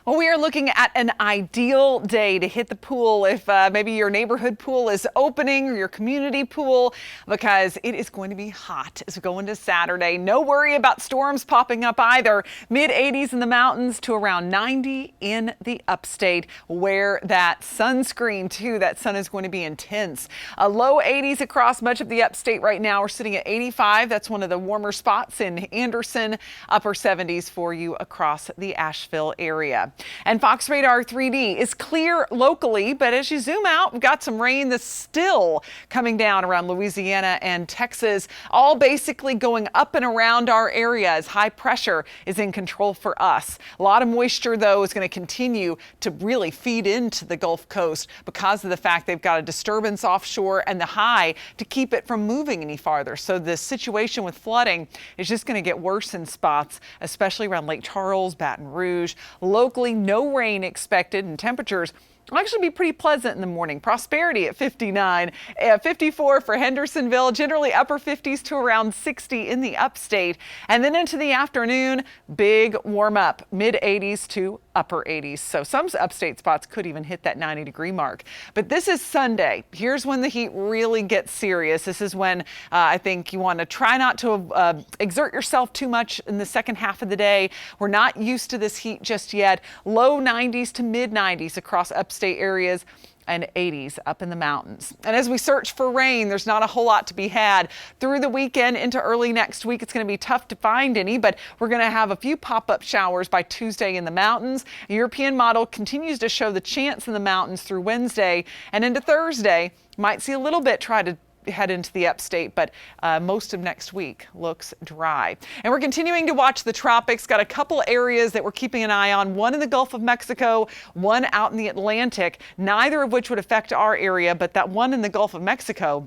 Well, we are looking at an ideal day to hit the pool if maybe your neighborhood pool is opening or your community pool, because it is going to be hot as we go into Saturday. No worry about storms popping up either. Mid 80s in the mountains to around 90 in the upstate. Wear that sunscreen too. That sun is going to be intense. Low 80s across much of the upstate right now. We're sitting at 85. That's one of the warmer spots in Anderson. Upper 70s for you across the Asheville area. And Fox Radar 3D is clear locally, but as you zoom out, we've got some rain that's still coming down around Louisiana and Texas, all basically going up and around our area as high pressure is in control for us. A lot of moisture, though, is going to continue to really feed into the Gulf Coast because of the fact they've got a disturbance offshore and the high to keep it from moving any farther. So the situation with flooding is just going to get worse in spots, especially around Lake Charles, Baton Rouge. Locally, no rain expected, and temperatures will actually be pretty pleasant in the morning. Prosperity at 59, 54 for Hendersonville, generally upper 50s to around 60 in the upstate. And then into the afternoon, big warm up, mid 80s to upper 80s. So some upstate spots could even hit that 90-degree mark. But this is Sunday. Here's when the heat really gets serious. This is when I think you want to try not to exert yourself too much in the second half of the day. We're not used to this heat just yet. Low 90s to mid 90s across upstate areas and 80s up in the mountains. And as we search for rain, there's not a whole lot to be had through the weekend into early next week. It's going to be tough to find any, but we're going to have a few pop-up showers by Tuesday in the mountains. The European model continues to show the chance in the mountains through Wednesday, and into Thursday might see a little bit try to head into the upstate, but most of next week looks dry. And we're continuing to watch the tropics. Got a couple areas that we're keeping an eye on, one in the Gulf of Mexico, one out in the Atlantic, neither of which would affect our area, but that one in the Gulf of Mexico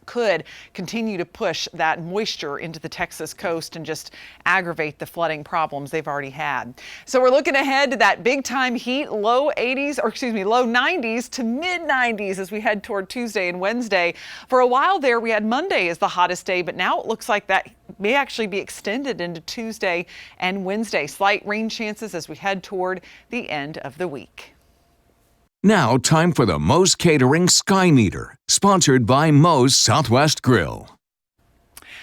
could continue to push that moisture into the Texas coast and just aggravate the flooding problems they've already had. So we're looking ahead to that big time heat, low 90s to mid 90s as we head toward Tuesday and Wednesday. For a while there, we had Monday as the hottest day, but now it looks like that may actually be extended into Tuesday and Wednesday. Slight rain chances as we head toward the end of the week. Now, time for the Moe's Catering Sky Meter, sponsored by Moe's Southwest Grill.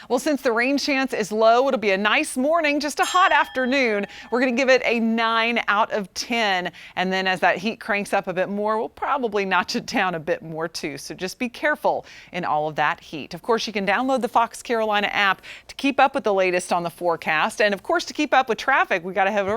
Well, since the rain chance is low, it'll be a nice morning, just a hot afternoon. We're going to give it a 9 out of 10. And then as that heat cranks up a bit more, we'll probably notch it down a bit more too. So just be careful in all of that heat. Of course, you can download the Fox Carolina app to keep up with the latest on the forecast. And of course, to keep up with traffic, we got to head over